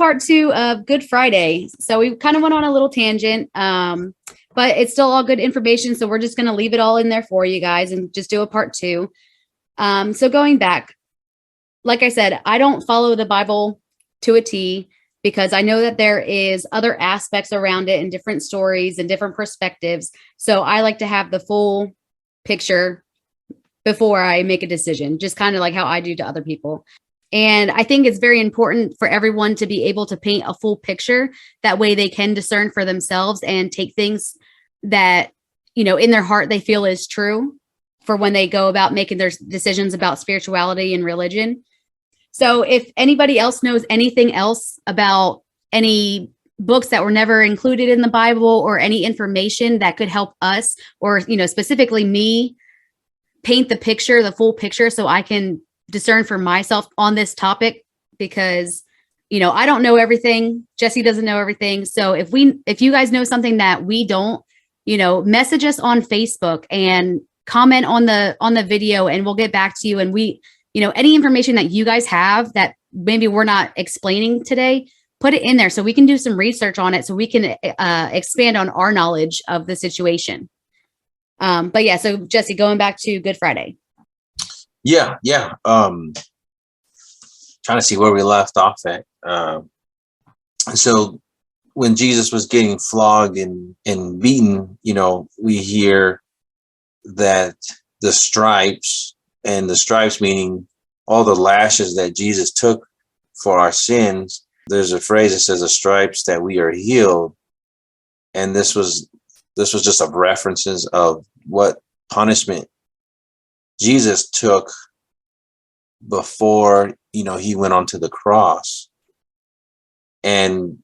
part 2 of Good Friday. So we kind of went on a little tangent, but it's still all good information. So we're just going to leave it all in there for you guys and just do a part 2. So going back, like I said, I don't follow the Bible to a T because I know that there is other aspects around it and different stories and different perspectives. So I like to have the full picture before I make a decision, just kind of like how I do to other people. And I think it's very important for everyone to be able to paint a full picture. That way they can discern for themselves and take things that, in their heart they feel is true for when they go about making their decisions about spirituality and religion. So if anybody else knows anything else about any books that were never included in the Bible or any information that could help us or, specifically me paint the picture, the full picture, so I can discern for myself on this topic, because, I don't know everything. Jesse doesn't know everything. So if you guys know something that we don't, message us on Facebook and comment on the video and we'll get back to you. And we, any information that you guys have that maybe we're not explaining today, put it in there so we can do some research on it so we can expand on our knowledge of the situation. But yeah, so Jesse, going back to Good Friday. Yeah. Trying to see where we left off at. So when Jesus was getting flogged and beaten, we hear that the stripes meaning all the lashes that Jesus took for our sins. There's a phrase that says the stripes that we are healed. And this was just a references of what punishment Jesus took before, he went onto the cross. And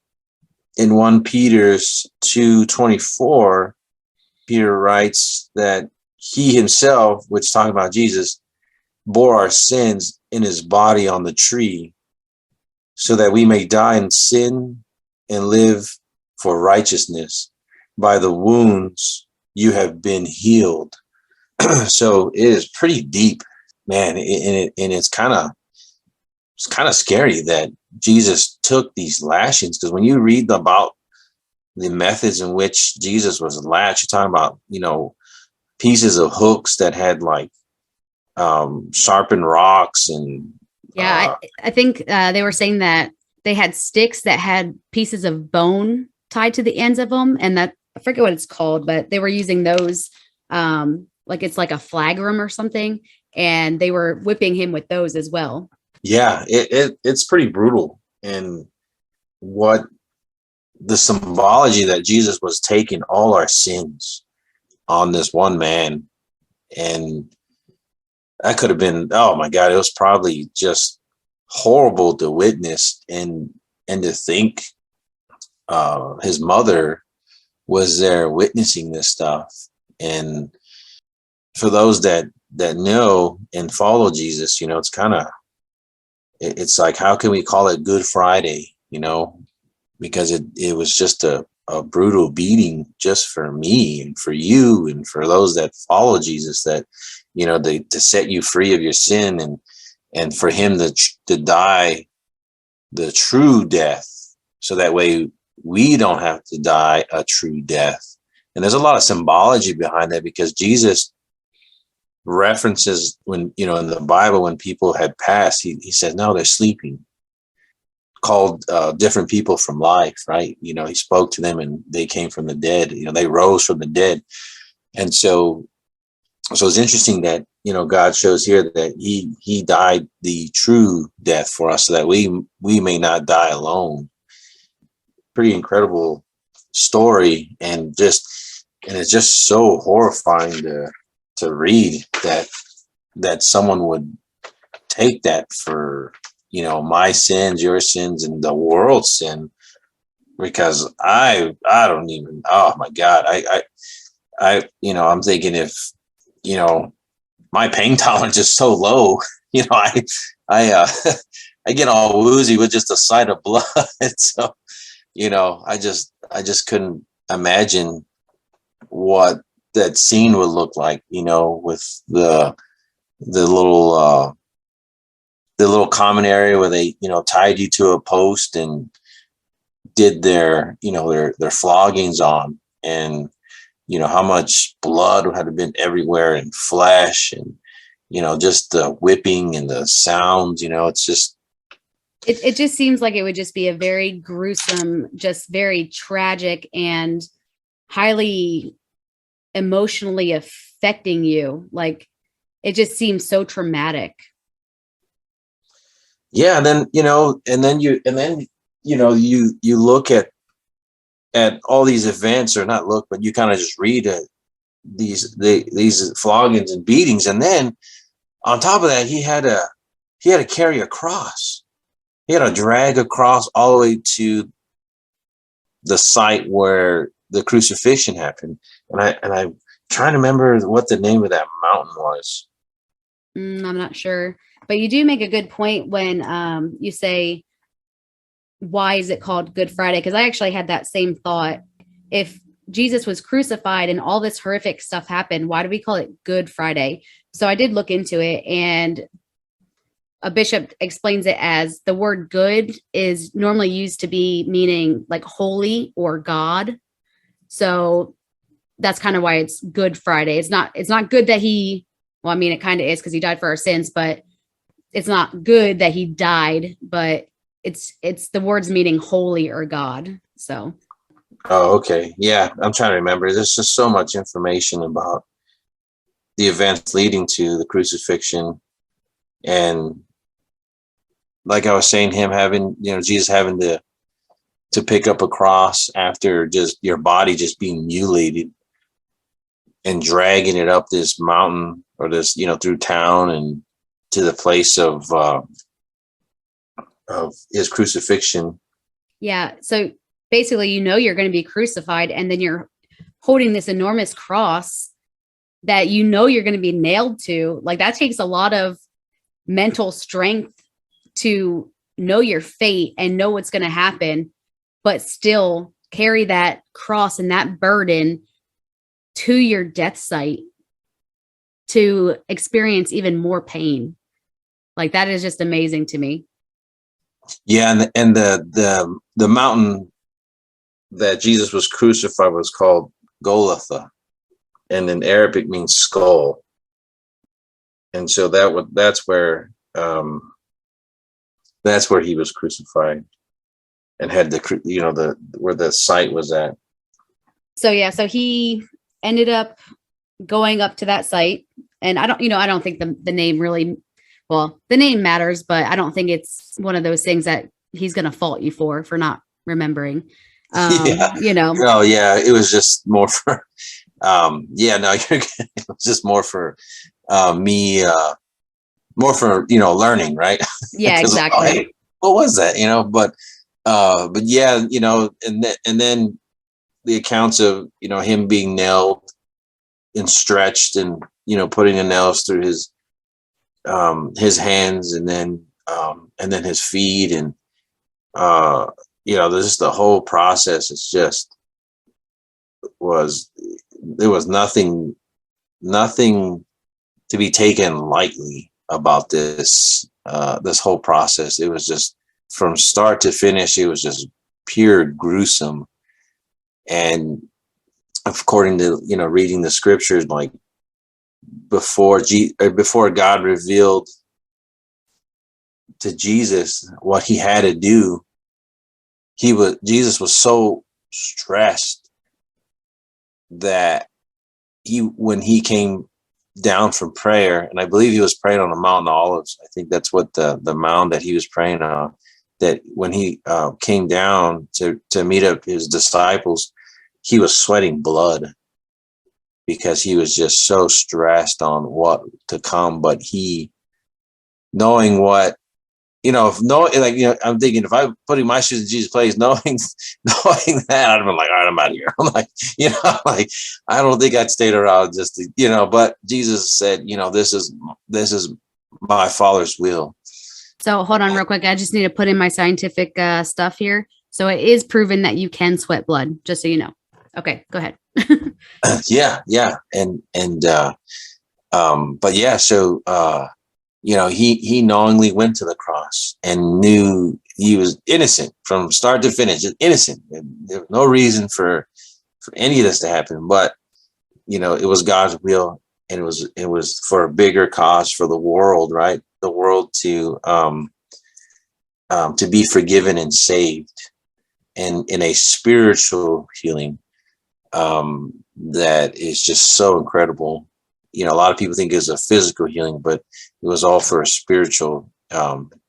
in 1 Peter 2:24, Peter writes that he himself, which talking about Jesus, bore our sins in his body on the tree so that we may die in sin and live for righteousness. By the wounds you have been healed. So it is pretty deep, man. And it's kind of scary that Jesus took these lashings, because when you read about the methods in which Jesus was lashed, you're talking about, pieces of hooks that had like sharpened rocks and I think they were saying that they had sticks that had pieces of bone tied to the ends of them, and that I forget what it's called, but they were using those like it's like a flagrum or something, and they were whipping him with those as well. Yeah, it's pretty brutal. And what the symbology that Jesus was taking all our sins on this one man, and that could have been, oh my God, it was probably just horrible to witness and to think his mother was there witnessing this stuff. And for those that know and follow Jesus, it's kind of, it's like, how can we call it Good Friday? Because it was just a brutal beating just for me and for you and for those that follow Jesus, that, to set you free of your sin and for him to die the true death. So that way we don't have to die a true death. And there's a lot of symbology behind that, because Jesus references when, in the Bible, when people had passed, he said, no, they're sleeping. Called different people from life, right? He spoke to them and they came from the dead. They rose from the dead. And so it's interesting that, God shows here that he died the true death for us so that we may not die alone. Pretty incredible story. And it's just so horrifying to read that someone would take that for, my sins, your sins, and the world's sin, because I don't even, oh my God, I'm thinking if, my pain tolerance is so low, I get all woozy with just a sight of blood. So, I just couldn't imagine what that scene would look like, with the little common area where they, tied you to a post and did their, their floggings on, and, how much blood had been everywhere, and flesh, and, just the whipping and the sounds, it's just, it just seems like it would just be a very gruesome, just very tragic and highly emotionally affecting you. Like, it just seems so traumatic. yeah. And then, you look at all these events, or not look, but you kind of just read these floggings and beatings. And then on top of that, he had to carry a cross. He had to drag a cross all the way to the site where the crucifixion happened. And I'm trying to remember what the name of that mountain was. I'm not sure, but you do make a good point when you say, why is it called Good Friday? Because I actually had that same thought. If Jesus was crucified and all this horrific stuff happened, why do we call it Good Friday? So I did look into it, and a bishop explains it as the word good is normally used to be meaning like holy or God. So that's kind of why it's Good Friday. It's not good that well, I mean, it kind of is because he died for our sins, but it's not good that he died, but it's the words meaning holy or God. So. Oh, okay. Yeah. I'm trying to remember. There's just so much information about the events leading to the crucifixion. And like I was saying, him having, Jesus having to pick up a cross after just your body just being mutilated, and dragging it up this mountain, or this, through town, and to the place of his crucifixion. Yeah. So basically, you're going to be crucified, and then you're holding this enormous cross that you're going to be nailed to. Like, that takes a lot of mental strength to know your fate and know what's going to happen, but still carry that cross and that burden to your death site to experience even more pain. Like, that is just amazing to me. Yeah. And the mountain that Jesus was crucified was called Golgotha, and in Arabic means skull. And so that's where he was crucified, and had where the site was at. So yeah, so he ended up going up to that site, and I don't think the name really, well, the name matters, but I don't think it's one of those things that he's going to fault you for not remembering. Yeah. Oh yeah, it was just more for it was just more for me, more for learning, right? Yeah, exactly. Hey, what was that? But yeah, and then the accounts of him being nailed and stretched, and putting the nails through his hands, and then his feet, and there's just the whole process. There was nothing to be taken lightly about this whole process. It was just, from start to finish, it was just pure gruesome. And according to reading the scriptures, like before God revealed to Jesus what he had to do, Jesus was so stressed that when he came down from prayer, and I believe he was praying on the Mount of Olives. I think that's what the mound that he was praying on. That when he came down to meet up his disciples, he was sweating blood, because he was just so stressed on what to come. But he, knowing what, I'm thinking, if I putting my shoes in Jesus' place, knowing that, I'd have been like, all right, I'm out of here. I'm like, I don't think I'd stayed around just to, but Jesus said, this is my Father's will. So hold on real quick. I just need to put in my scientific stuff here. So it is proven that you can sweat blood, just so you know. Okay, go ahead. Yeah. But yeah, so, he knowingly went to the cross, and knew he was innocent from start to finish, just innocent. And there was no reason for any of this to happen, but it was God's will, and it was for a bigger cause for the world, right? The world to be forgiven and saved, and in a spiritual healing that is just so incredible. A lot of people think it's a physical healing, but it was all for a spiritual,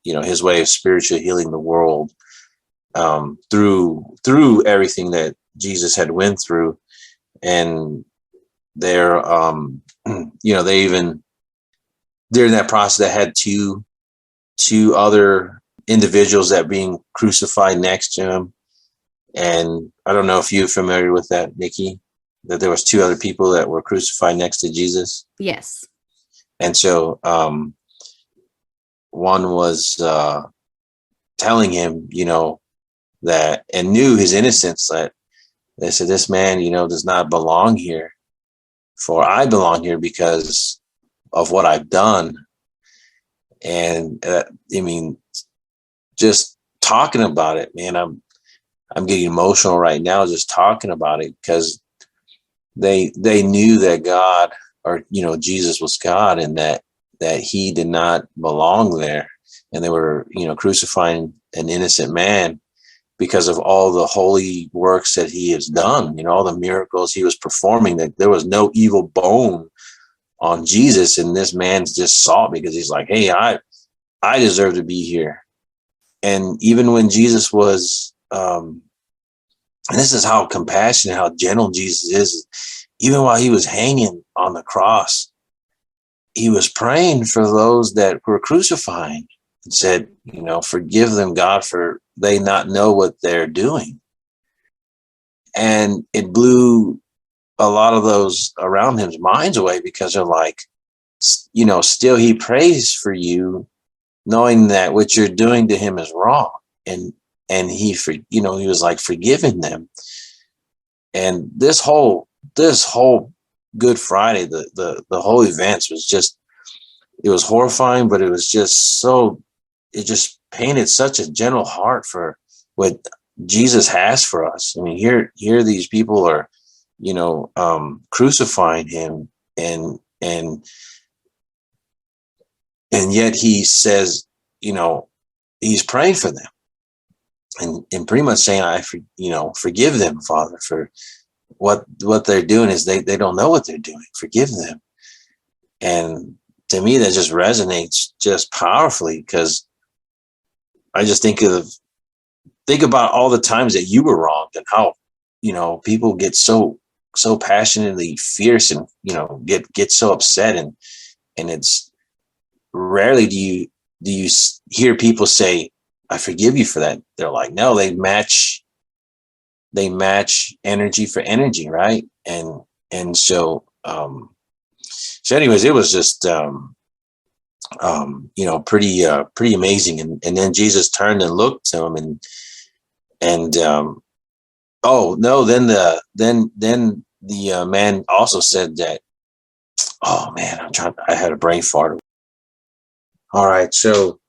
his way of spiritually healing the world through everything that Jesus had went through. And they're, they even during that process that had two other individuals that being crucified next to him. And I don't know if you're familiar with that, Nikki, that there was two other people that were crucified next to Jesus. Yes. And so one was telling him, that, and knew his innocence, that they said, this man, does not belong here, for I belong here because of what I've done. And just talking about it, man, I'm getting emotional right now just talking about it, because they knew that God, or Jesus was God, and that he did not belong there, and they were crucifying an innocent man because of all the holy works that he has done, all the miracles he was performing, that there was no evil bone on Jesus. And this man's just saw it because he's like, hey, I deserve to be here. And even when Jesus was, and this is how compassionate, how gentle Jesus is, even while he was hanging on the cross, he was praying for those that were crucifying and said, forgive them, God, for they not know what they're doing. And it blew a lot of those around him's minds away, because they're like, still he prays for you, knowing that what you're doing to him is wrong. And he was like forgiving them. And this whole Good Friday, the whole events was just, it was horrifying, but it was just it just painted such a gentle heart for what Jesus has for us. I mean, here these people are, crucifying him, and yet he says, he's praying for them, and pretty much saying, forgive them, Father, for what they're doing is they don't know what they're doing. Forgive them. And to me, that just resonates just powerfully, because I just think about all the times that you were wronged, and how, people get so passionately fierce, and, get so upset. And it's rarely do you hear people say, I forgive you for that. They're like, no, they match energy for energy. Right. And so anyways, it was just, pretty amazing. And then Jesus turned and looked to him, and oh no, then the man also said that, oh man, I had a brain fart. All right. So,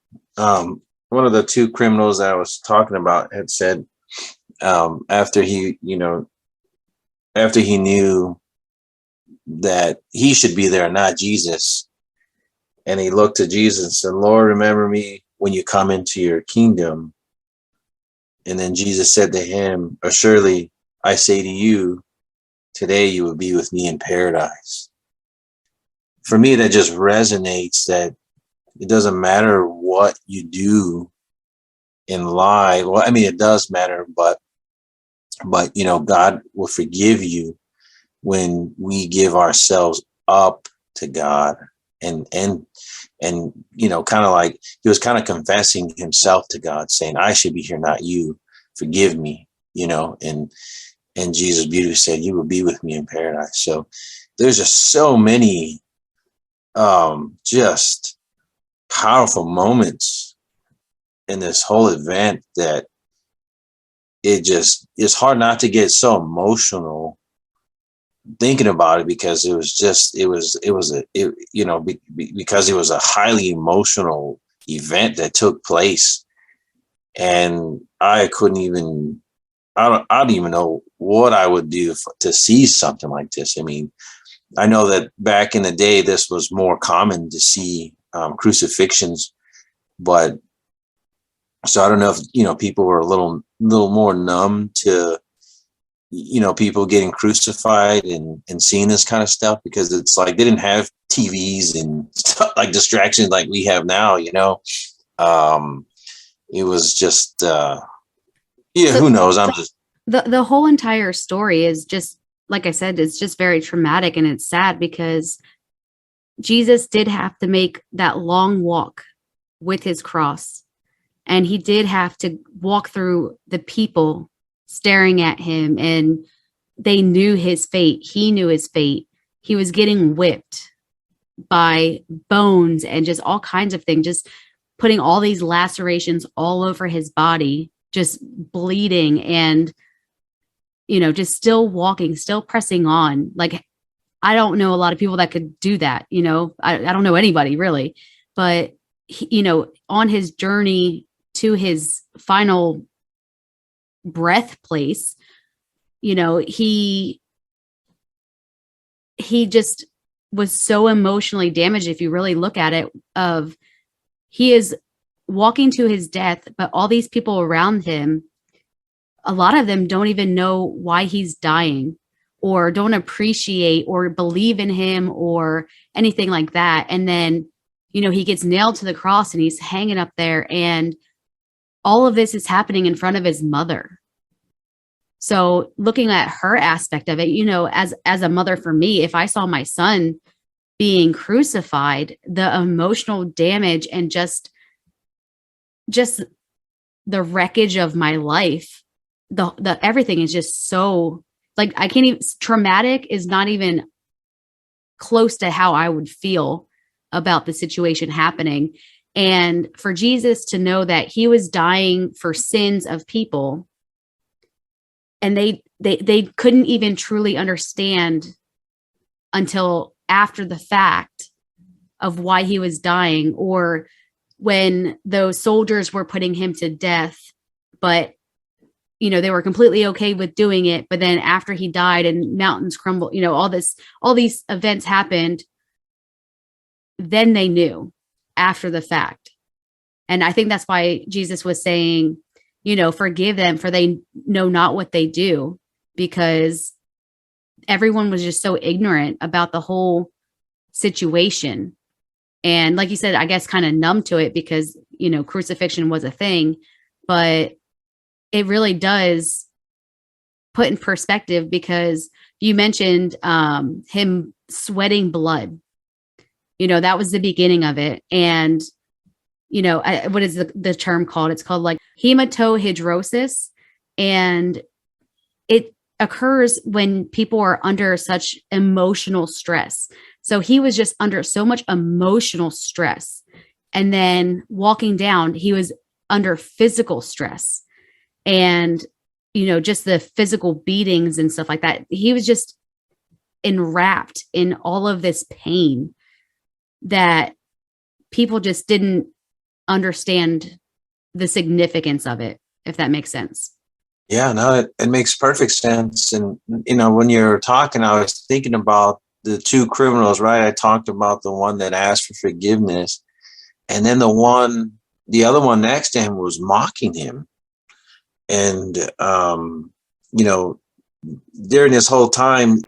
one of the two criminals that I was talking about had said, after he knew that he should be there, not Jesus, and he looked to Jesus and said, Lord, remember me when you come into your kingdom. And then Jesus said to him, surely I say to you, today you will be with me in paradise. For me, that just resonates, that it doesn't matter what you do in life. Well, I mean, it does matter, but God will forgive you when we give ourselves up to God. And kind of like he was kind of confessing himself to God, saying, I should be here, not you. Forgive me, and Jesus beautifully said, you will be with me in paradise. So there's just so many just powerful moments in this whole event, that it's hard not to get so emotional thinking about it, because because it was a highly emotional event that took place. And I couldn't even, I don't even know what I would do to see something like this. I mean, I know that back in the day, this was more common to see crucifixions, but so I don't know if, people were a little more numb to, people getting crucified and seeing this kind of stuff, because it's like they didn't have TVs and stuff like distractions like we have now. Um, it was just, yeah, So who knows? I'm just, the whole entire story is just, like I said, it's just very traumatic, and it's sad because Jesus did have to make that long walk with his cross, and he did have to walk through the people staring at him, and they knew his fate. He knew his fate. He was getting whipped by bones and just all kinds of things, just putting all these lacerations all over his body, just bleeding, and just still walking, still pressing on. Like, I don't know a lot of people that could do that. I don't know anybody really, but on his journey to his final breath place, he just was so emotionally damaged. If you really look at it, of he is walking to his death, but all these people around him, a lot of them don't even know why he's dying, or don't appreciate or believe in him or anything like that. And then, he gets nailed to the cross and he's hanging up there, and all of this is happening in front of his mother. So looking at her aspect of it, as a mother, for me, if I saw my son being crucified, the emotional damage and just the wreckage of my life, the everything is just so, like, I can't even, traumatic is not even close to how I would feel about the situation happening. And for Jesus to know that he was dying for sins of people, and they couldn't even truly understand until after the fact of why he was dying, or when those soldiers were putting him to death, but they were completely okay with doing it. But then after he died and mountains crumbled, all these events happened, then they knew after the fact. And I think that's why Jesus was saying, forgive them, for they know not what they do, because everyone was just so ignorant about the whole situation. And like you said, I guess kind of numb to it, because, crucifixion was a thing, but it really does put in perspective, because you mentioned him sweating blood. That was the beginning of it. And, what is the term called? It's called like hematohidrosis. And it occurs when people are under such emotional stress. So he was just under so much emotional stress. And then walking down, he was under physical stress. And, just the physical beatings and stuff like that. He was just enwrapped in all of this pain that people just didn't understand the significance of it, if that makes sense. yeah, no, it makes perfect sense. And, when you're talking, I was thinking about the two criminals, right? I talked about the one that asked for forgiveness, and then the other one next to him was mocking him. And, during this whole time,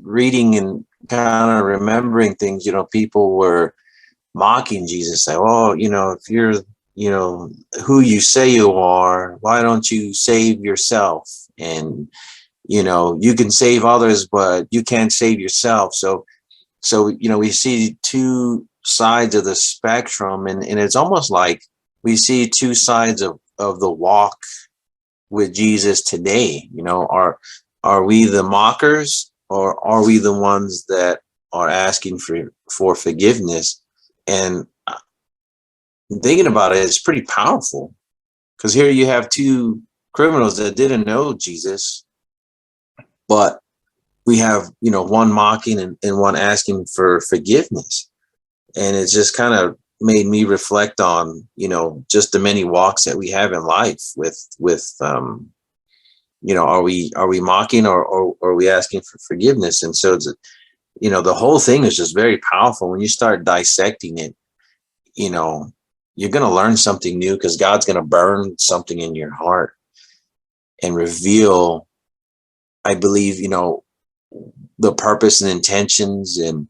reading and kind of remembering things, people were mocking Jesus, say, "Oh, if you're, who you say you are, why don't you save yourself? And, you can save others, but you can't save yourself." So, we see two sides of the spectrum, and it's almost like we see two sides of the walk with Jesus today. Are we the mockers, or are we the ones that are asking for forgiveness? And thinking about it, it's pretty powerful, because here you have two criminals that didn't know Jesus, but we have, one mocking and one asking for forgiveness. And it's just kind of made me reflect on, just the many walks that we have in life with are we mocking, or are we asking for forgiveness? And so the whole thing is just very powerful. When you start dissecting it, you're going to learn something new, because God's going to burn something in your heart and reveal, I believe, the purpose and intentions. And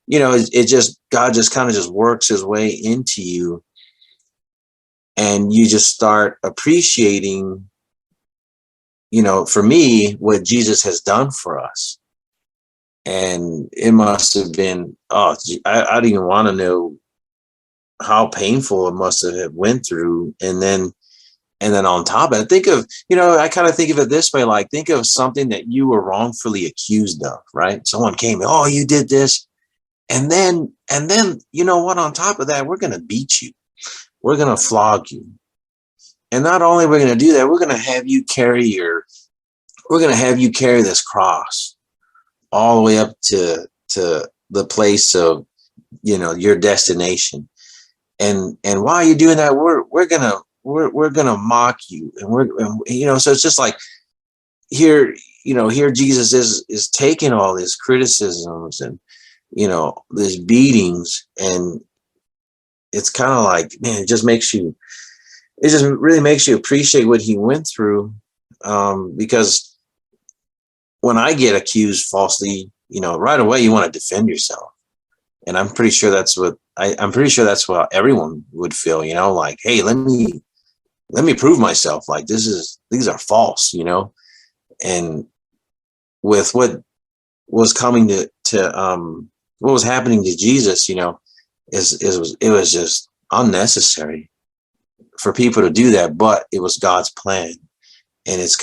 God just kind of just works his way into you, and you just start appreciating, for me, what Jesus has done for us. And it must have been, I don't even want to know how painful it must have went through. And then on top of it, think of, I kind of think of it this way, like, think of something that you were wrongfully accused of, right? Someone came, oh, you did this. And then, you know what, on top of that, we're going to beat you. We're going to flog you. And not only we're going to do that, we're going to have you carry this cross all the way up to the place of, your destination. And while you're doing that, we're gonna mock you, and so it's just like here Jesus is taking all these criticisms and these beatings, and it's kind of like, man, it just really makes you appreciate what he went through, because when I get accused falsely, right away you want to defend yourself. And I'm pretty sure that's what everyone would feel, like, hey, let me prove myself. Like, these are false, and with what was coming to what was happening to Jesus, it was just unnecessary for people to do that, but it was God's plan. And it's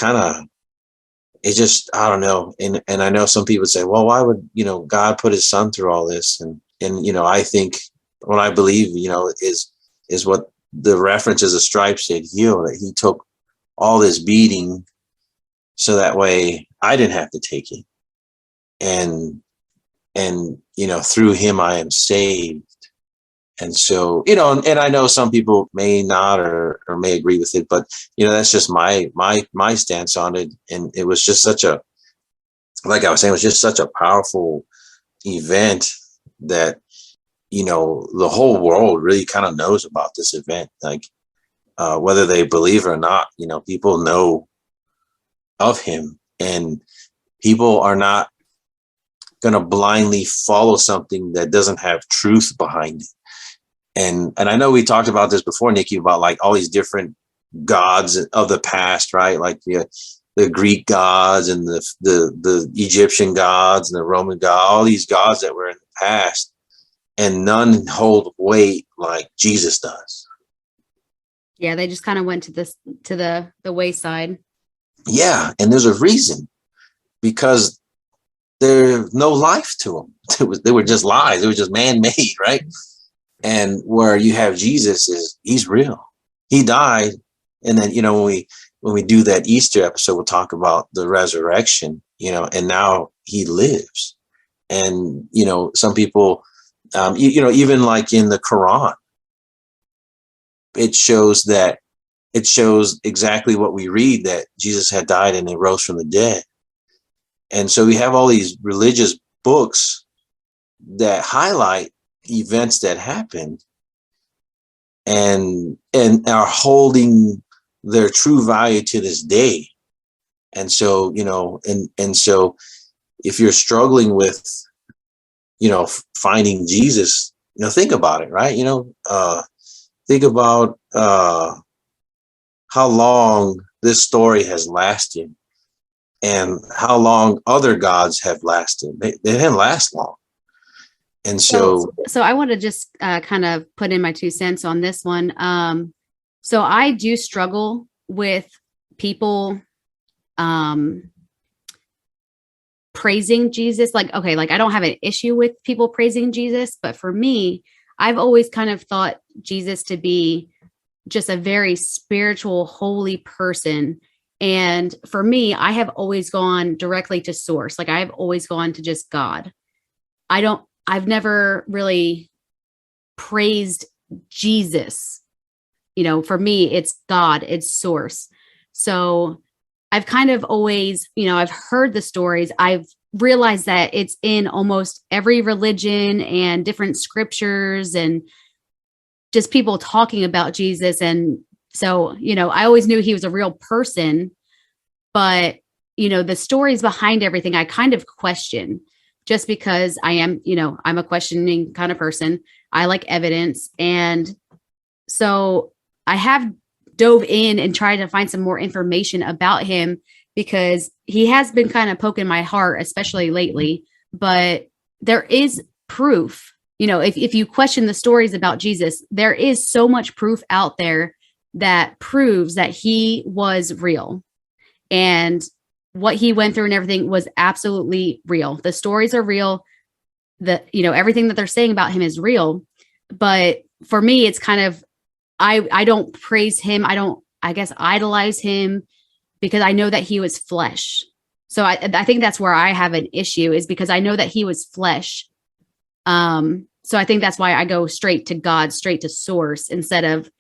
just, I don't know. And I know some people say, well, why would, God put his son through all this? And I think what I believe, is what the references of stripes said heal, that he took all this beating so that way I didn't have to take it. And through him I am saved. And so, and I know some people may not or may agree with it, but that's just my stance on it. And it was just like I was saying, it was just such a powerful event that the whole world really kind of knows about this event. Like, whether they believe it or not, people know of him, and people are not going to blindly follow something that doesn't have truth behind it. And I know we talked about this before, Nikki, about like all these different gods of the past, right? Like the Greek gods and the Egyptian gods and the Roman gods, all these gods that were in the past, and none hold weight like Jesus does. Yeah, they just kind of went to the wayside. Yeah, and there's a reason, because there's no life to them. They were just lies. They were just man-made, right? And where you have Jesus, he's real. He died, and then when we do that Easter episode, we'll talk about the resurrection. And now he lives. And some people, even like in the Quran, it shows exactly what we read, that Jesus had died and he rose from the dead. And so we have all these religious books that highlight events that happened and are holding their true value to this day. And so, and so if you're struggling with, finding Jesus, think about it, right? Think about how long this story has lasted and how long other gods have lasted. They didn't last long. And so I want to just kind of put in my 2 cents on this one. So I do struggle with people praising Jesus. Like, okay, like I don't have an issue with people praising Jesus, but for me, I've always kind of thought Jesus to be just a very spiritual, holy person. And for me, I have always gone directly to source. Like I've always gone to just God. I've never really praised Jesus. For me, it's God, it's source. So I've kind of always, I've heard the stories. I've realized that it's in almost every religion and different scriptures and just people talking about Jesus. And so, I always knew he was a real person, but, the stories behind everything, I kind of question just because I am, I'm a questioning kind of person. I like evidence. And so I have dove in and tried to find some more information about him because he has been kind of poking my heart, especially lately. But there is proof, if you question the stories about Jesus, there is so much proof out there that proves that he was real. And what he went through and everything was absolutely real. The stories are real. Everything that they're saying about him is real. But for me, it's kind of, I don't praise him. I don't, I guess, idolize him because I know that he was flesh. So I think that's where I have an issue, is because I know that he was flesh. So I think that's why I go straight to God, straight to source, instead of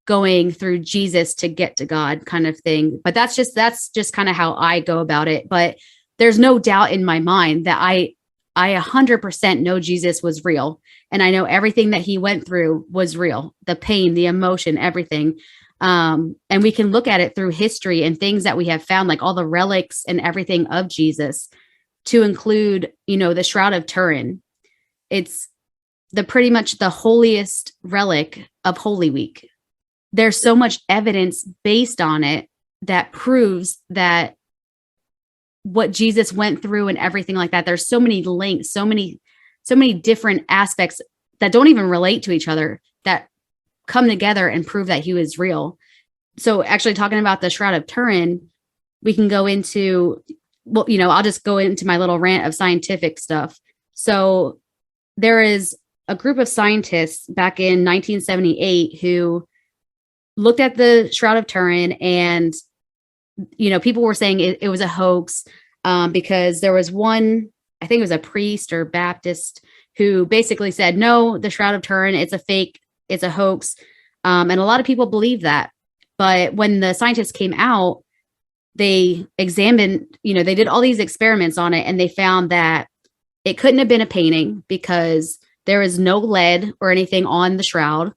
going through Jesus to get to God, kind of thing. But that's just kind of how I go about it. But there's no doubt in my mind that I 100% know Jesus was real. And I know everything that he went through was real. The pain, the emotion, everything. And we can look at it through history and things that we have found, like all the relics and everything of Jesus, to include, the Shroud of Turin. It's pretty much the holiest relic of Holy Week. There's so much evidence based on it that proves that what Jesus went through and everything like that. There's so many links, so many different aspects that don't even relate to each other that come together and prove that he was real. So actually, talking about the Shroud of Turin, we can go into, I'll just go into my little rant of scientific stuff. So there is a group of scientists back in 1978 who looked at the Shroud of Turin, and people were saying it was a hoax, because there was one, I think it was a priest or Baptist, who basically said, no, the Shroud of Turin, it's a fake, it's a hoax. And a lot of people believe that. But when the scientists came out, they examined, they did all these experiments on it, and they found that it couldn't have been a painting because there is no lead or anything on the shroud,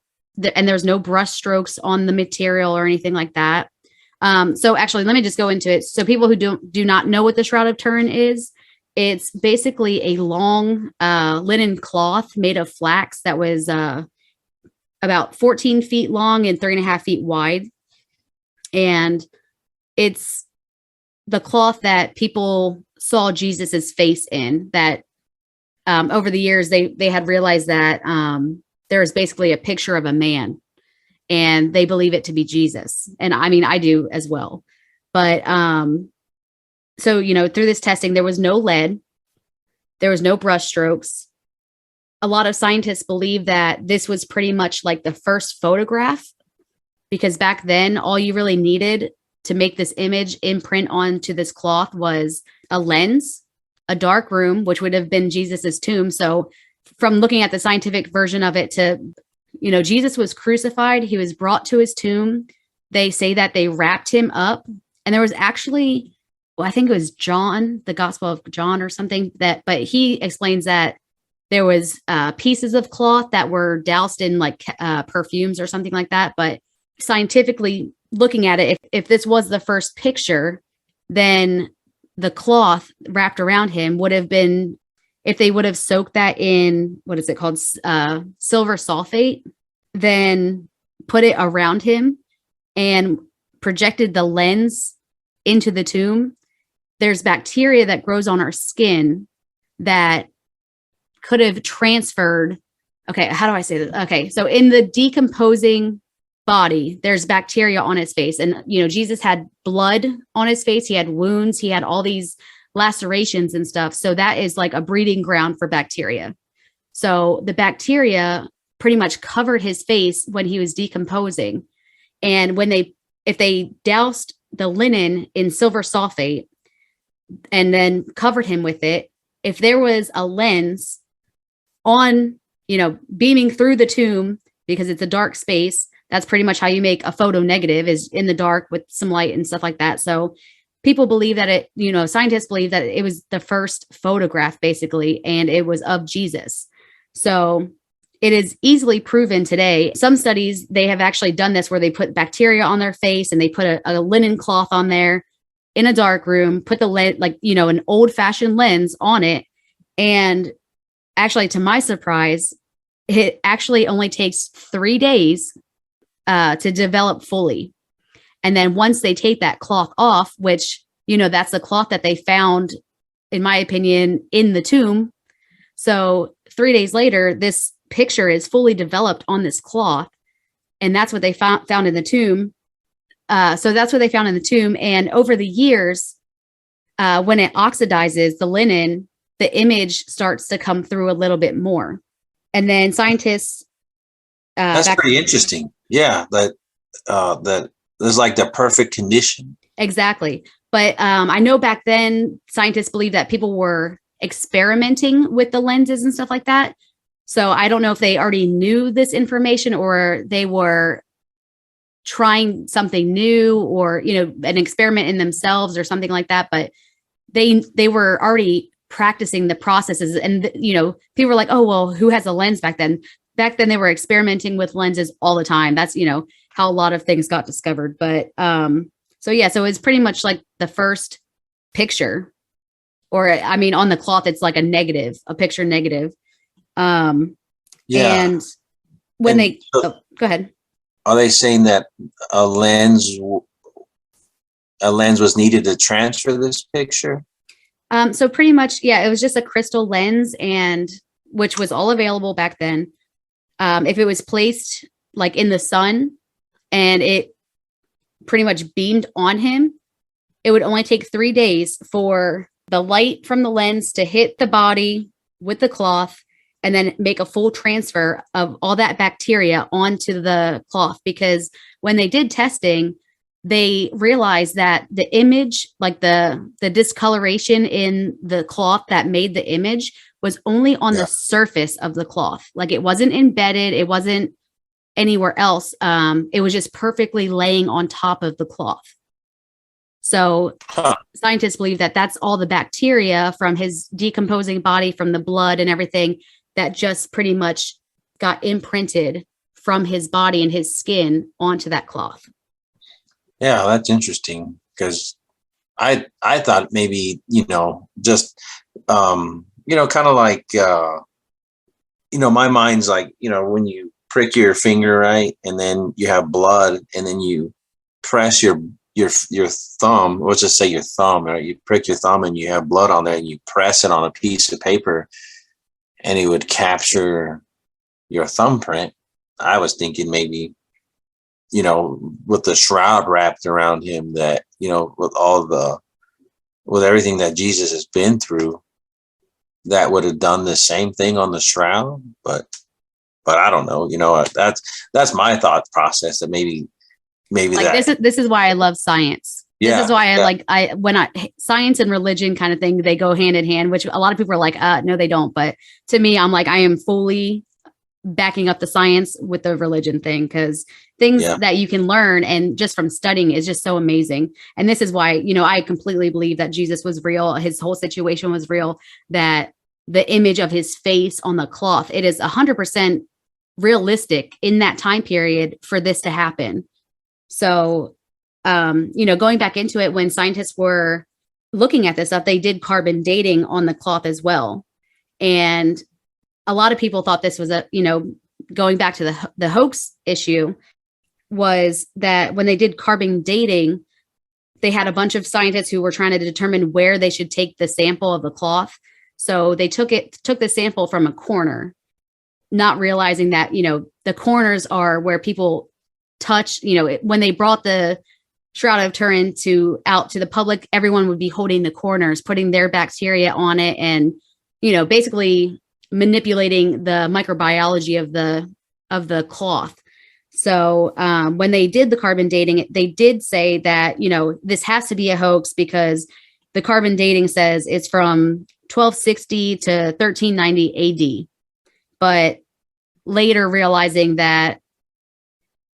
and there's no brush strokes on the material or anything like that. So actually, let me just go into it. So people who do not know what the Shroud of Turin is, it's basically a long linen cloth made of flax that was about 14 feet long and 3.5 feet wide. And it's the cloth that people saw Jesus's face in, that over the years, they had realized that there is basically a picture of a man, and they believe it to be Jesus. And I mean, I do as well. But so, through this testing, there was no lead, there was no brush strokes. A lot of scientists believe that this was pretty much like the first photograph, because back then, all you really needed to make this image imprint onto this cloth was a lens, a dark room, which would have been Jesus's tomb. So from looking at the scientific version of it to, Jesus was crucified. He was brought to his tomb. They say that they wrapped him up. And there was actually, I think it was John, the Gospel of John or something, but he explains that there was pieces of cloth that were doused in like perfumes or something like that. But scientifically looking at it, if this was the first picture, then the cloth wrapped around him would have been, if they would have soaked that in, what is it called? Silver sulfate, then put it around him and projected the lens into the tomb. There's bacteria that grows on our skin that could have transferred. Okay, how do I say this? Okay, so in the decomposing body, there's bacteria on his face. And, Jesus had blood on his face. He had wounds. He had all these lacerations and stuff. So that is like a breeding ground for bacteria. So the bacteria pretty much covered his face when he was decomposing. And if they doused the linen in silver sulfate and then covered him with it, if there was a lens on, beaming through the tomb because it's a dark space. That's pretty much how you make a photo negative, is in the dark with some light and stuff like that. So people believe that scientists believe that it was the first photograph basically, and it was of Jesus. So it is easily proven today. Some studies, they have actually done this where they put bacteria on their face and they put a linen cloth on there in a dark room, put the an old fashioned lens on it. And actually, to my surprise, it actually only takes 3 days to develop fully. And then once they take that cloth off, which, that's the cloth that they found, in my opinion, in the tomb. So 3 days later, this picture is fully developed on this cloth. And that's what they found in the tomb. So that's what they found in the tomb. And over the years, when it oxidizes the linen, the image starts to come through a little bit more. And then scientists. That's pretty interesting. Yeah. That there's like the perfect condition. Exactly. But I know back then scientists believed that people were experimenting with the lenses and stuff like that. So I don't know if they already knew this information or they were trying something new or, an experiment in themselves or something like that. But they were already practicing the processes. And, people were like, oh, well, who has a lens back then? Back then they were experimenting with lenses all the time. That's, how a lot of things got discovered. But so it's pretty much like the first picture, or on the cloth, it's like a picture negative. And when go ahead. Are they saying that a lens was needed to transfer this picture? So pretty much, it was just a crystal lens, and which was all available back then. If it was placed like in the sun and it pretty much beamed on him, it would only take 3 days for the light from the lens to hit the body with the cloth and then make a full transfer of all that bacteria onto the cloth. Because when they did testing, they realized that the image, like the discoloration in the cloth that made the image, was only on the surface of the cloth. Like it wasn't embedded. It wasn't anywhere else. It was just perfectly laying on top of the cloth. So scientists believe that that's all the bacteria from his decomposing body, from the blood and everything, that just pretty much got imprinted from his body and his skin onto that cloth. Yeah, that's interesting, because I thought maybe, just, kind of like, my mind's like, when you prick your finger, right, and then you have blood, and then you press your thumb, let's just say your thumb, right? You prick your thumb and you have blood on there, and you press it on a piece of paper, and it would capture your thumbprint. I was thinking maybe, with the shroud wrapped around him, that, with everything that Jesus has been through, that would have done the same thing on the shroud. But I don't know, that's my thought process, that maybe like this is why I love science. This is why science and religion kind of thing, they go hand in hand, which a lot of people are like, no, they don't. But to me, I'm like, I am fully backing up the science with the religion thing, because things that you can learn and just from studying is just so amazing. And this is why, I completely believe that Jesus was real. His whole situation was real, that the image of his face on the cloth, it is 100% realistic in that time period for this to happen. So, going back into it, when scientists were looking at this stuff, they did carbon dating on the cloth as well. And a lot of people thought this was going back to the hoax issue, was that when they did carbon dating, they had a bunch of scientists who were trying to determine where they should take the sample of the cloth. So they took the sample from a corner, not realizing that, the corners are where people touch, when they brought the Shroud of Turin out to the public, everyone would be holding the corners, putting their bacteria on it, and, basically manipulating the microbiology of the cloth. So when they did the carbon dating, they did say that, this has to be a hoax, because the carbon dating says it's from 1260 to 1390 AD. But later realizing that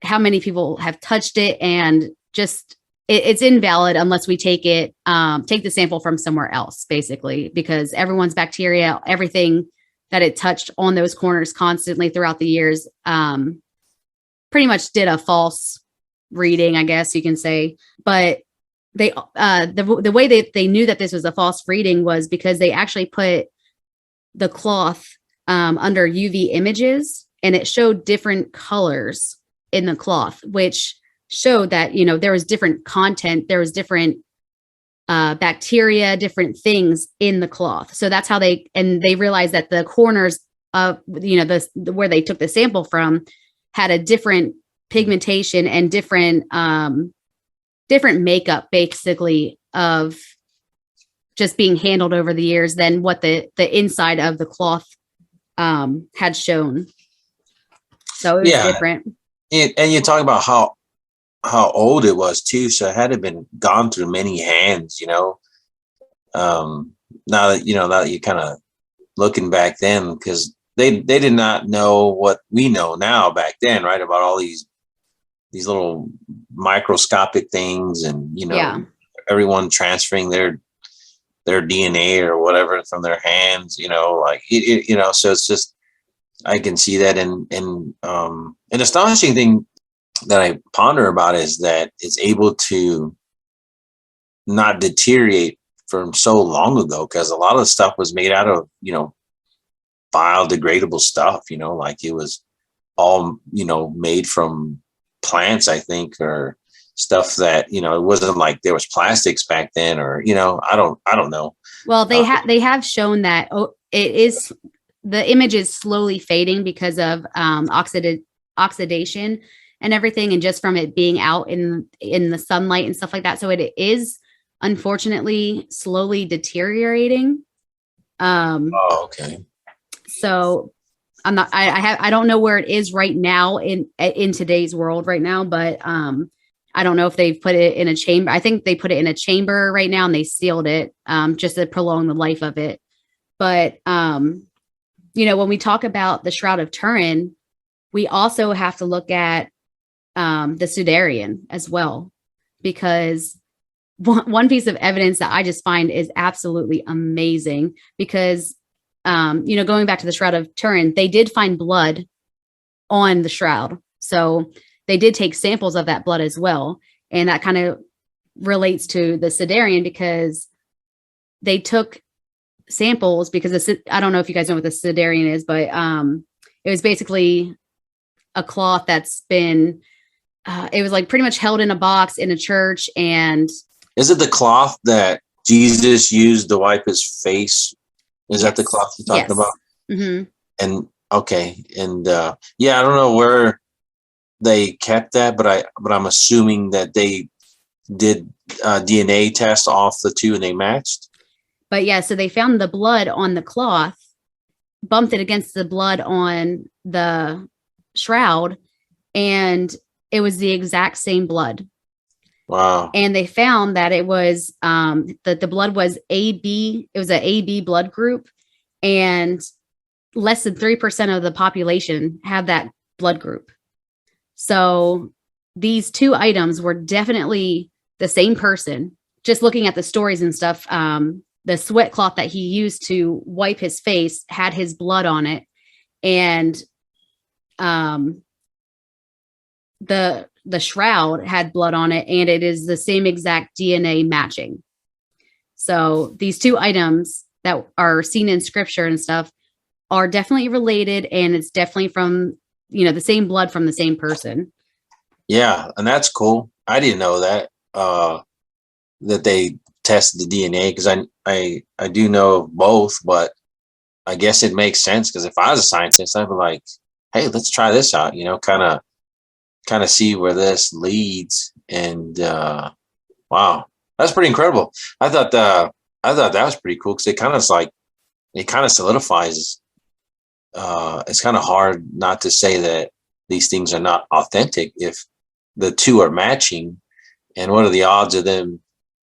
how many people have touched it, and just it's invalid unless we take the sample from somewhere else, basically, because everyone's bacteria, everything that it touched on those corners constantly throughout the years, pretty much did a false reading, I guess you can say. But they the way they knew that this was a false reading was because they actually put the cloth under UV images, and it showed different colors in the cloth, which showed that, there was different content, there was different bacteria, different things in the cloth. So that's how they realized that the corners of, where they took the sample from had a different pigmentation and different makeup, basically, of just being handled over the years than what the inside of the cloth had shown. So it was different. And you talk about how old it was too. So it had to have been gone through many hands, now that you kind of looking back then, because they did not know what we know now back then, right? About all these little microscopic things, and, everyone transferring their DNA or whatever from their hands, so it's just, I can see that. And an astonishing thing that I ponder about is that it's able to not deteriorate from so long ago, because a lot of the stuff was made out of, biodegradable stuff, like it was all, made from plants, I think, or stuff that, it wasn't like there was plastics back then, or, I don't know. Well, they have shown that it is, the image is slowly fading because of oxidation and everything, and just from it being out in the sunlight and stuff like that. So it is unfortunately slowly deteriorating. Okay. So I don't know where it is right now in today's world right now, but I don't know if they've put it in a chamber. I think they put it in a chamber right now and they sealed it just to prolong the life of it. But when we talk about the Shroud of Turin, we also have to look at the Sudarian as well, because one piece of evidence that I just find is absolutely amazing, because going back to the Shroud of Turin, they did find blood on the shroud, so they did take samples of that blood as well, and that kind of relates to the Sudarian, because they took samples, because I don't know if you guys know what the Sudarian is, but it was basically a cloth that's been it was like pretty much held in a box in a church. And is it the cloth that Jesus used to wipe his face? Is that the cloth you're talking about? Mm-hmm. And okay, and I don't know where they kept that, but I'm assuming that they did DNA test off the two and they matched. But yeah, so they found the blood on the cloth, bumped it against the blood on the shroud, and it was the exact same blood. Wow. And they found that it was that the blood was AB. It was an AB blood group, and less than 3% of the population had that blood group. So these two items were definitely the same person. Just looking at the stories and stuff, the sweat cloth that he used to wipe his face had his blood on it, and the shroud had blood on it, and it is the same exact DNA matching. So these two items that are seen in scripture and stuff are definitely related, and it's definitely from, the same blood from the same person. Yeah, and that's cool. I didn't know that that they tested the DNA, because I do know of both, but I guess it makes sense, because if I was a scientist, I'd be like, hey, let's try this out, kind of see where this leads. And wow, that's pretty incredible. I thought that was pretty cool, because it kind of solidifies. It's kind of hard not to say that these things are not authentic if the two are matching. And what are the odds of them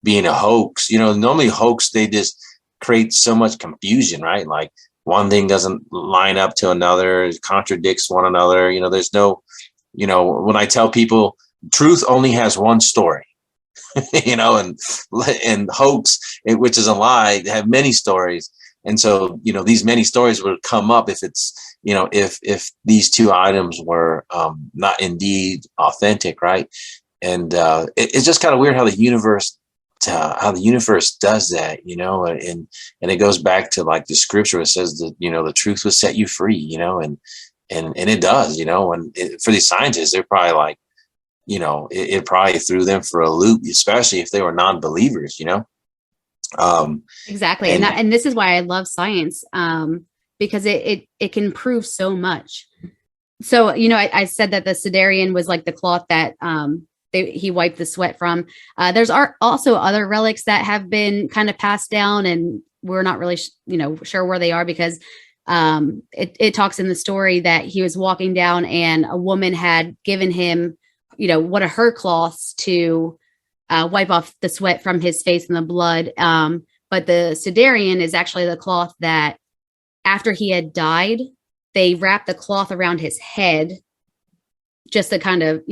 being a hoax? Normally hoax, they just create so much confusion, right? Like one thing doesn't line up to another, it contradicts one another. There's no, when I tell people truth only has one story, and hoax, which is a lie, have many stories. And so, these many stories would come up if it's, if these two items were not indeed authentic, right? And it's just kind of weird how the universe does that, and it goes back to like the scripture. It says that, the truth will set you free, and it does, and for these scientists, they're probably like, it probably threw them for a loop, especially if they were non-believers, Exactly. And this is why I love science, because it can prove so much. So, I said that the Sidarian was like the cloth that he wiped the sweat from. There's also other relics that have been kind of passed down, and we're not really, sure where they are, because it talks in the story that he was walking down and a woman had given him, one of her cloths to wipe off the sweat from his face and the blood. But the Sidarian is actually the cloth that after he had died, they wrapped the cloth around his head, just to kind of,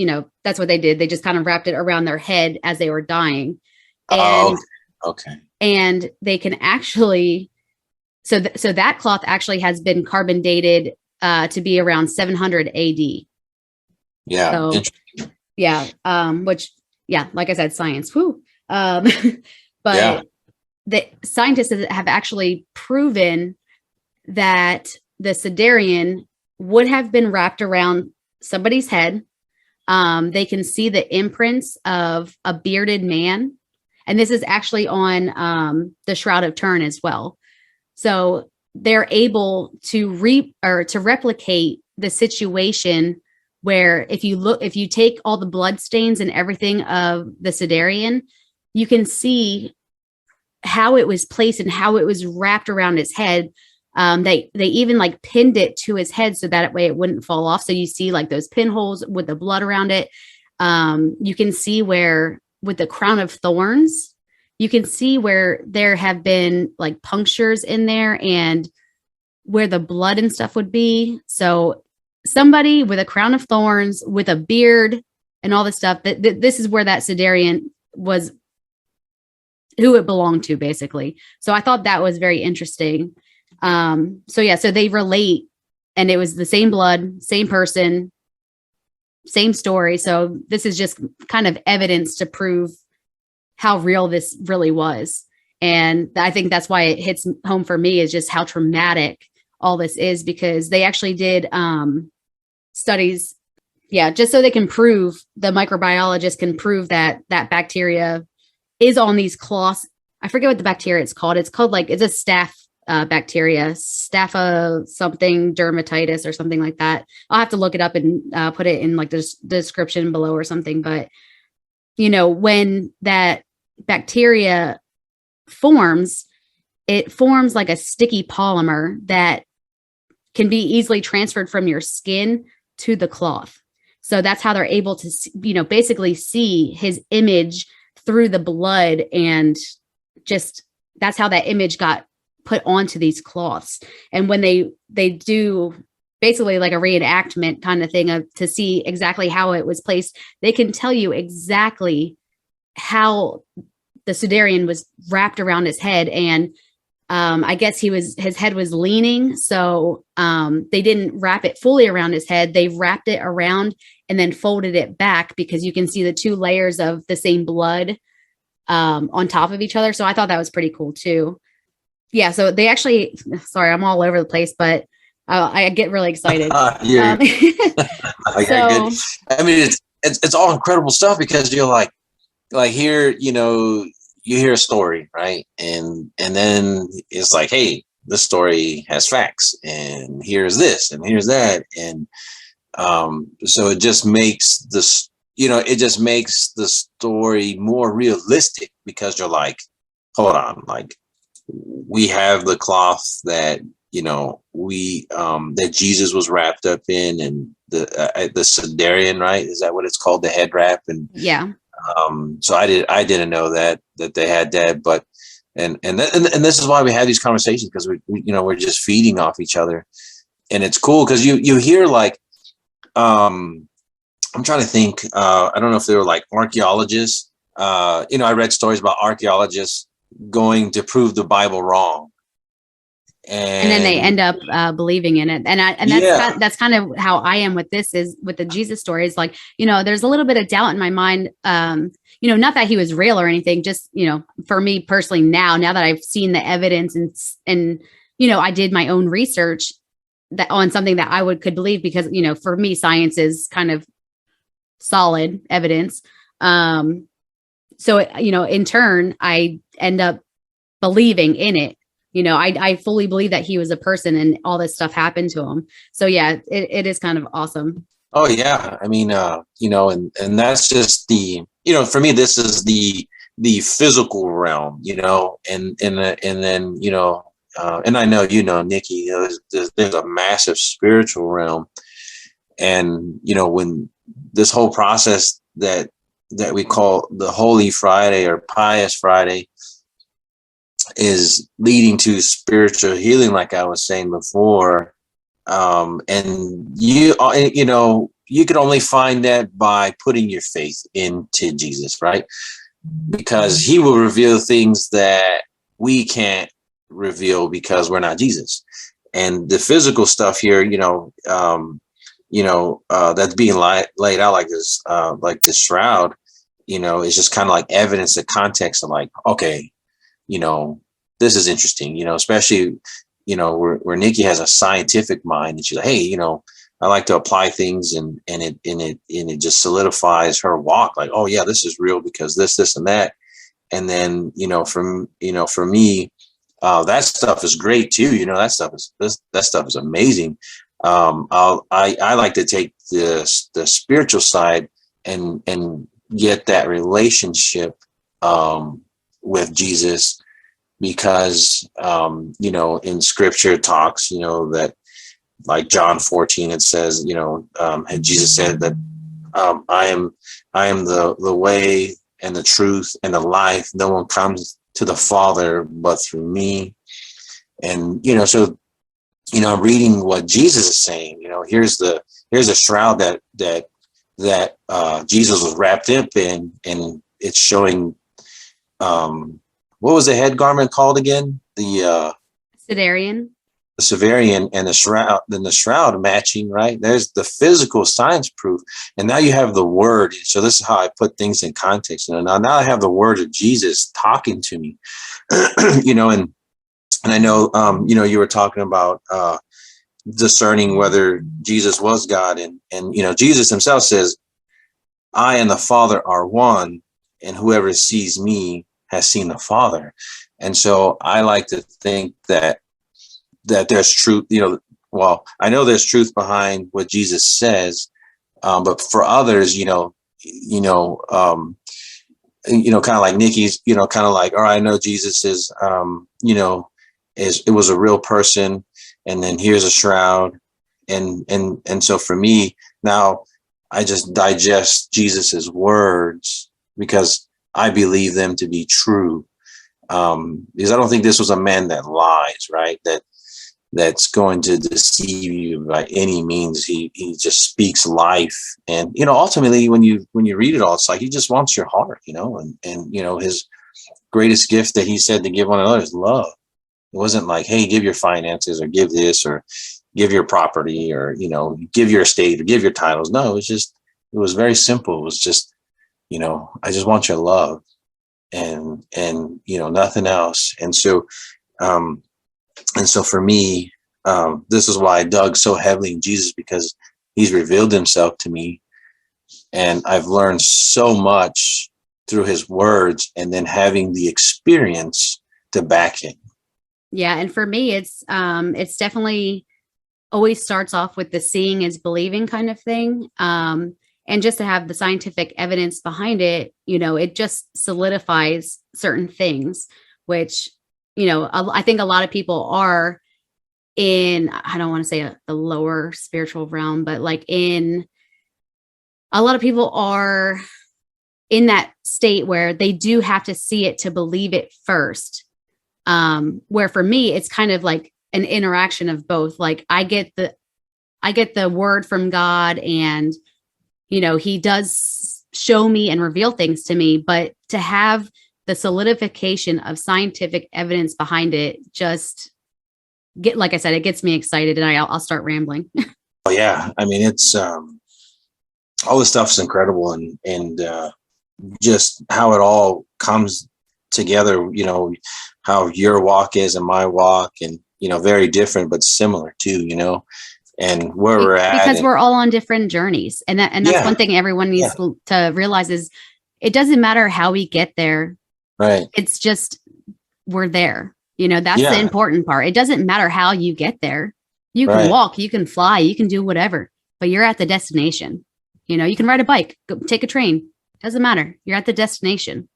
that's what they did. They just kind of wrapped it around their head as they were dying. And, okay. And they can actually, so that cloth actually has been carbon dated to be around 700 AD. Yeah. So, yeah. Which, yeah, like I said, science. Whoo. But yeah. The scientists have actually proven that the Sidarian would have been wrapped around somebody's head. They can see the imprints of a bearded man. And this is actually on the Shroud of Turin as well. So they're able to replicate the situation where if you take all the blood stains and everything of the Sidarian, you can see how it was placed and how it was wrapped around his head. They even like pinned it to his head so that way it wouldn't fall off. So you see like those pinholes with the blood around it. You can see where with the crown of thorns, you can see where there have been like punctures in there and where the blood and stuff would be. So somebody with a crown of thorns, with a beard and all this stuff, this is where that Sidarian was, who it belonged to, basically. So I thought that was very interesting. So they relate, and it was the same blood, same person, same story. So this is just kind of evidence to prove how real this really was. And I think that's why it hits home for me, is just how traumatic all this is, because they actually did studies. Yeah. Just so they can prove, the microbiologists can prove that bacteria is on these cloths. I forget what the bacteria it's called. It's called it's a staph bacteria, stapha something dermatitis or something like that. I'll have to look it up and put it in like the description below or something. But, when that bacteria forms, it forms like a sticky polymer that can be easily transferred from your skin to the cloth. So that's how they're able to, basically see his image through the blood, and just that's how that image got put onto these cloths. And when they do basically like a reenactment kind of thing to see exactly how it was placed, they can tell you exactly how the Sidarian was wrapped around his head. And I guess his head was leaning, so they didn't wrap it fully around his head. They wrapped it around and then folded it back, because you can see the two layers of the same blood on top of each other. So I thought that was pretty cool too. Yeah. So they actually, sorry, I'm all over the place, but I get really excited. I mean, it's all incredible stuff, because you're like here, you hear a story, right? And then it's like, hey, this story has facts, and here's this, and here's that. And so it just makes this, it just makes the story more realistic, because you're like, hold on, like, we have the cloth that, that Jesus was wrapped up in, and the Sidarian, right? Is that what it's called? The head wrap. And yeah. so I didn't know that they had that, but And this is why we have these conversations, because we're just feeding off each other, and it's cool because you hear like, I'm trying to think, I don't know if they were like archaeologists. I read stories about archaeologists going to prove the Bible wrong, And then they and end up believing in it. And yeah, that's kind of how I am with this, is with the Jesus stories. Like, there's a little bit of doubt in my mind. Not that he was real or anything, just, for me personally, now that I've seen the evidence, and I did my own research that on something that I could believe, because, for me, science is kind of solid evidence. So, in turn, I end up believing in it. I fully believe that he was a person and all this stuff happened to him. So yeah, it is kind of awesome. oh yeah. I mean, and that's just for me, this is the physical realm, and then and I know Nikki, there's a massive spiritual realm, and when this whole process that we call the Holy Friday or Pious Friday is leading to spiritual healing, like I was saying before. And you could only find that by putting your faith into Jesus, right? Because he will reveal things that we can't reveal because we're not Jesus. And the physical stuff here, that's being laid out like this shroud, is just kind of like evidence, the context of like, okay, this is interesting, especially, where Nikki has a scientific mind, and she's like, hey, I like to apply things, and it just solidifies her walk. Like, oh yeah, this is real because this and that. And then, for me, that stuff is great too. That stuff is amazing. I like to take the spiritual side and get that relationship with Jesus, because in scripture it talks, that like John 14, it says, Jesus said that I am the way and the truth and the life. No one comes to the Father but through me. And so I'm reading what Jesus is saying. Here's a shroud that Jesus was wrapped up in, and it's showing what was the head garment called again? The Sidarian. the Severian, and the shroud matching, right? There's the physical science proof. And now you have the word. So this is how I put things in context. Now I have the word of Jesus talking to me, and I know, you were talking about discerning whether Jesus was God, and Jesus himself says, I and the Father are one, and whoever sees me has seen the Father. And so I like to think that there's truth, well, I know there's truth behind what Jesus says, but for others, kind of like Nikki's, kind of like, all right, I know Jesus is, it was a real person, and then here's a shroud, and so for me now, I just digest Jesus's words because I believe them to be true. Because I don't think this was a man that lies, right? That's going to deceive you by any means. He just speaks life, and ultimately, when you read it all, it's like he just wants your heart, and his greatest gift that he said to give one another is love. It wasn't like, hey, give your finances or give this or give your property or give your estate or give your titles. No, it was very simple. It was just, I just want your love, and nothing else. And so for me, this is why I dug so heavily in Jesus, because he's revealed himself to me, and I've learned so much through his words, and then having the experience to back it. Yeah. And for me, it's definitely always starts off with the seeing is believing kind of thing. And just to have the scientific evidence behind it, it just solidifies certain things, which, I think a lot of people are in, I don't want to say the lower spiritual realm, but like a lot of people are in that state where they do have to see it to believe it first. Where for me, it's kind of like an interaction of both. Like I get the word from God, and, he does show me and reveal things to me, but to have the solidification of scientific evidence behind it, just like I said, it gets me excited, and I'll start rambling. Oh yeah, I mean it's all this stuff's incredible, and just how it all comes together. How your walk is and my walk, and very different but similar too. And where we're at, because we're all on different journeys, and that's one thing everyone needs to realize is it doesn't matter how we get there. Right. It's just we're there. That's the important part. It doesn't matter how you get there. You can walk, you can fly, you can do whatever, but you're at the destination. You can ride a bike, go take a train. Doesn't matter. You're at the destination.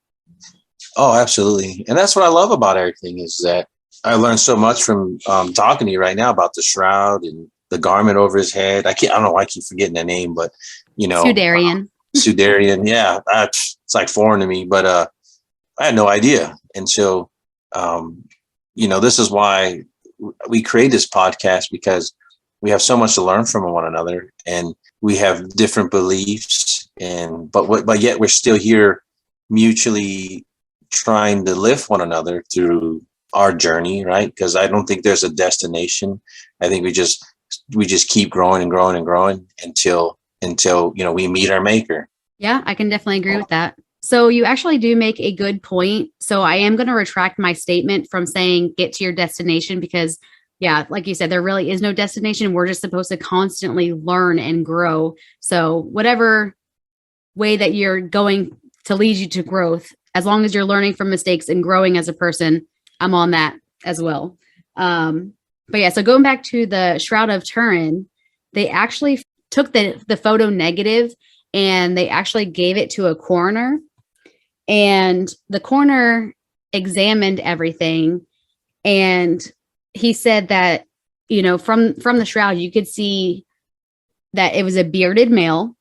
Oh, absolutely. And that's what I love about everything is that I learned so much from talking to you right now about the shroud and the garment over his head. I don't know why I keep forgetting the name, but Sudarian. Sudarian. Yeah. It's like foreign to me, but I had no idea. And so, this is why we create this podcast, because we have so much to learn from one another, and we have different beliefs, but yet we're still here mutually trying to lift one another through our journey, right? Because I don't think there's a destination. I think we just keep growing and growing and growing until we meet our maker. Yeah, I can definitely agree with that. So you actually do make a good point. So I am going to retract my statement from saying get to your destination, because yeah, like you said, there really is no destination. We're just supposed to constantly learn and grow. So whatever way that you're going to lead you to growth, as long as you're learning from mistakes and growing as a person, I'm on that as well. But yeah, so going back to the Shroud of Turin, they actually took the photo negative and they actually gave it to a coroner, and the coroner examined everything, and he said that, from the shroud, you could see that it was a bearded male.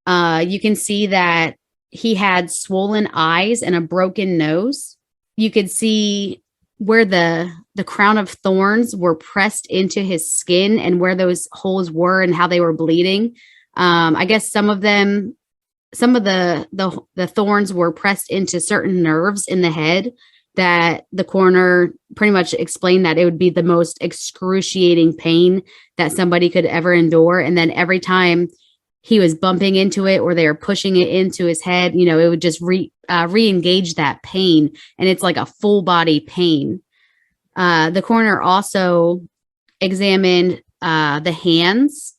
You can see that he had swollen eyes and a broken nose. You could see where the crown of thorns were pressed into his skin and where those holes were and how they were bleeding. I guess some of the thorns were pressed into certain nerves in the head that the coroner pretty much explained that it would be the most excruciating pain that somebody could ever endure. And then every time he was bumping into it or they were pushing it into his head, it would just re-engage that pain. And it's like a full body pain. The coroner also examined the hands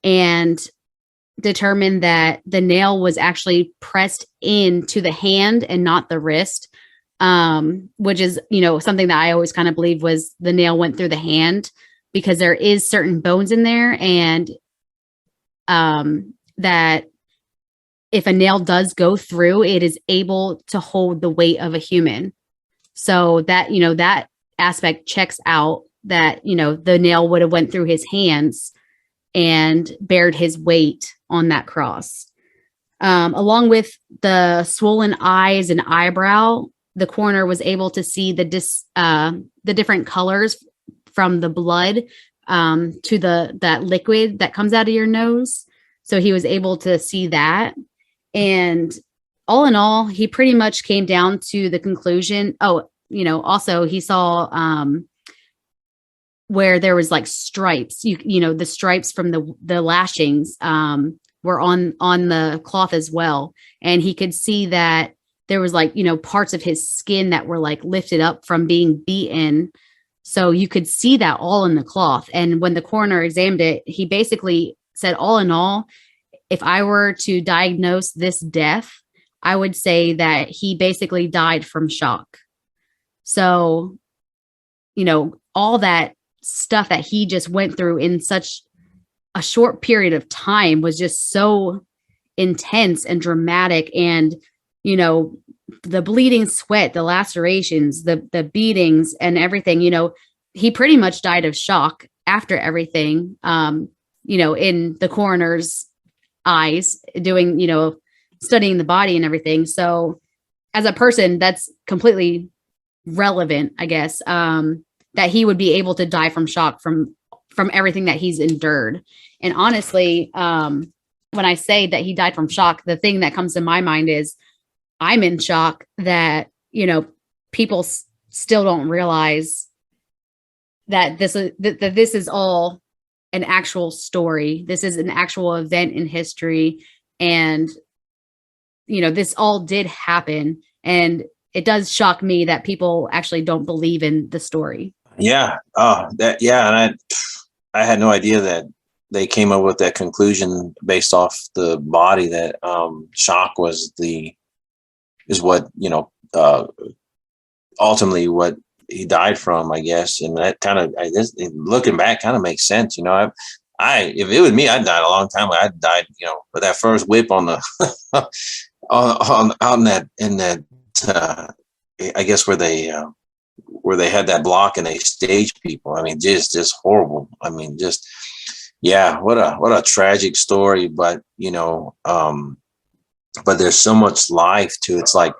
and determined that the nail was actually pressed into the hand and not the wrist, which is, something that I always kind of believed was the nail went through the hand, because there is certain bones in there, and that if a nail does go through, it is able to hold the weight of a human. So that, that aspect checks out, that, the nail would have went through his hands and bared his weight on that cross. Along with the swollen eyes and eyebrow, the coroner was able to see the different colors from the blood to that liquid that comes out of your nose. So he was able to see that. And all in all, he pretty much came down to the conclusion. Oh, also he saw where there was like stripes, the stripes from the lashings were on the cloth as well. And he could see that there was like, parts of his skin that were like lifted up from being beaten. So you could see that all in the cloth. And when the coroner examined it, he basically said, all in all, if I were to diagnose this death, I would say that he basically died from shock. So, all that stuff that he just went through in such a short period of time was just so intense and dramatic. And, the bleeding sweat, the lacerations, the beatings and everything, he pretty much died of shock after everything, in the coroner's eyes, doing, studying the body and everything. So as a person, that's completely relevant, I guess, that he would be able to die from shock from everything that he's endured. And honestly, when I say that he died from shock, the thing that comes to my mind is I'm in shock that, people still don't realize that this is all an actual story. This is an actual event in history. And, this all did happen. And it does shock me that people actually don't believe in the story. Yeah. And I had no idea that they came up with that conclusion based off the body that shock is what, ultimately what he died from, I guess. And that kind of, looking back, kind of makes sense. If it was me, I'd died a long time ago. I'd died, with that first whip on the, on out in that, I guess where they had that block and they staged people. I mean, just horrible. I mean, yeah, what a tragic story, but but there's so much life to it. It's like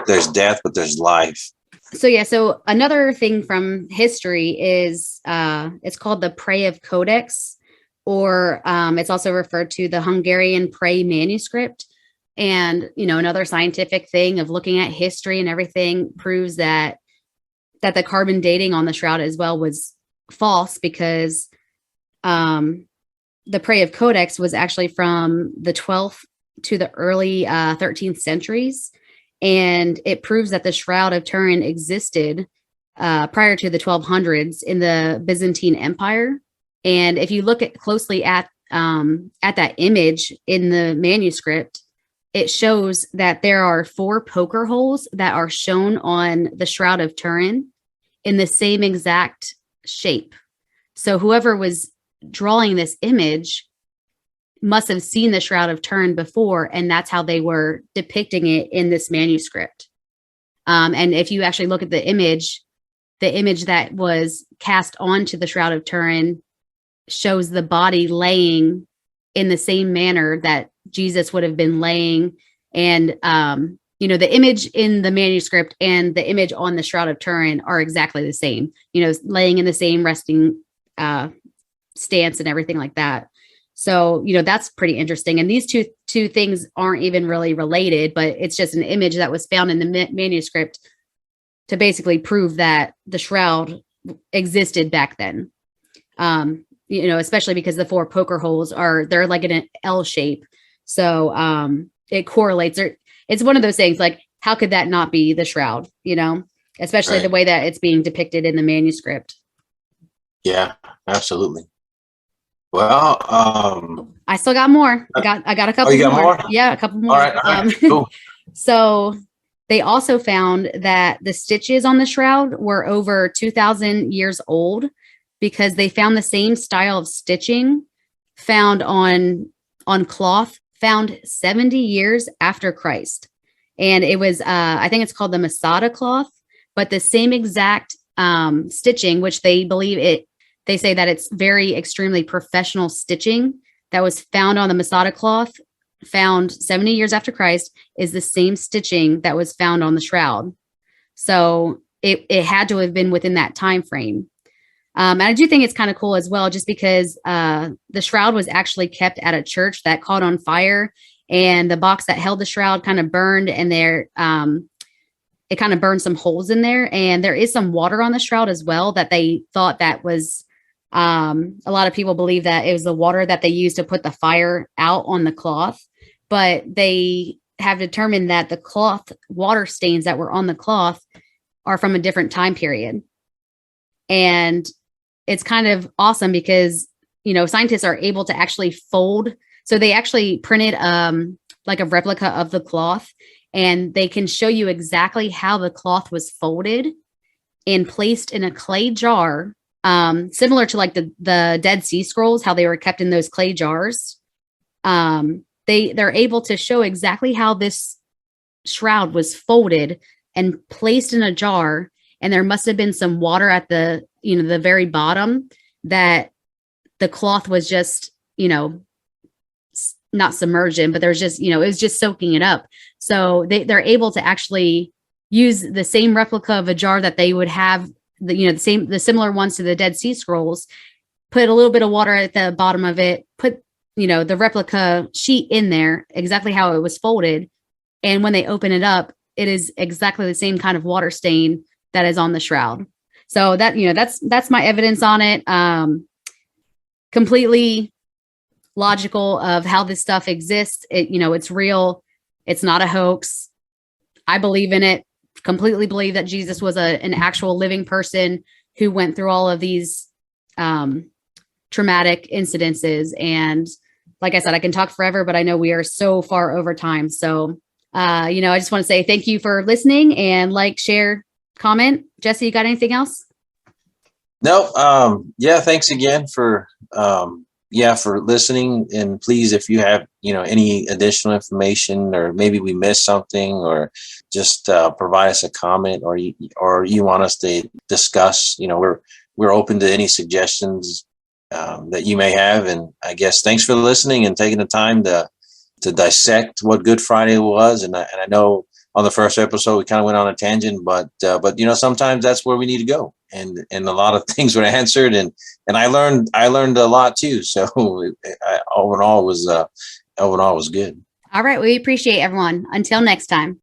there's death, but there's life. So another thing from history is it's called the Prayev Codex, or it's also referred to the Hungarian Pray manuscript. And, another scientific thing of looking at history and everything proves that the carbon dating on the shroud as well was false, because the Prayev Codex was actually from the 12th to the early 13th centuries. And it proves that the Shroud of Turin existed prior to the 1200s in the Byzantine Empire. And if you look closely at that image in the manuscript, it shows that there are 4 poker holes that are shown on the Shroud of Turin in the same exact shape. So whoever was drawing this image must have seen the Shroud of Turin before, and that's how they were depicting it in this manuscript. And if you actually look at the image that was cast onto the Shroud of Turin shows the body laying in the same manner that Jesus would have been laying. And, the image in the manuscript and the image on the Shroud of Turin are exactly the same, laying in the same resting stance and everything like that. So, that's pretty interesting. And these two things aren't even really related, but it's just an image that was found in the manuscript to basically prove that the shroud existed back then. Especially because the 4 poker holes they're like in an L shape. So it correlates. It's one of those things like, how could that not be the shroud, especially Right. The way that it's being depicted in the manuscript. Yeah, absolutely. Well, I still got more. I got a couple you got more? Yeah, a couple more. All right, cool. So they also found that the stitches on the shroud were over 2,000 years old, because they found the same style of stitching found on cloth found 70 years after Christ. And it was, I think it's called the Masada cloth, but the same exact stitching, which they say that it's very extremely professional stitching that was found on the Masada cloth, found 70 years after Christ, is the same stitching that was found on the shroud. So it had to have been within that time frame. And I do think it's kind of cool as well, just because the shroud was actually kept at a church that caught on fire, and the box that held the shroud kind of burned, and it kind of burned some holes in there. And there is some water on the shroud as well that they thought that was, a lot of people believe that it was the water that they used to put the fire out on the cloth. But they have determined that the cloth water stains that were on the cloth are from a different time period. And it's kind of awesome because, scientists are able to actually fold. So they actually printed like a replica of the cloth, and they can show you exactly how the cloth was folded and placed in a clay jar, similar to like the Dead Sea Scrolls, how they were kept in those clay jars. They're able to show exactly how this shroud was folded and placed in a jar. And there must have been some water at the very bottom that the cloth was just, not submerged in, but there's just, it was just soaking it up. So they're able to actually use the same replica of a jar that they would have, the similar ones to the Dead Sea Scrolls, put a little bit of water at the bottom of it, put, the replica sheet in there, exactly how it was folded. And when they open it up, it is exactly the same kind of water stain that is on the shroud. So that, that's my evidence on it. Completely logical of how this stuff exists. It's real. It's not a hoax. I believe in it. Completely believe that Jesus was an actual living person who went through all of these traumatic incidences. And like I said, I can talk forever, but I know we are so far over time. So, I just want to say thank you for listening, and share, comment. Jesse, you got anything else? No. Yeah. Thanks again for listening. And please, if you have, any additional information, or maybe we missed something, or just provide us a comment, or you want us to discuss, we're open to any suggestions that you may have. And I guess thanks for listening and taking the time to dissect what Good Friday was. And I know on the first episode we kind of went on a tangent, but sometimes that's where we need to go. And a lot of things were answered, and I learned a lot too. So overall was good. All right. We appreciate everyone. Until next time.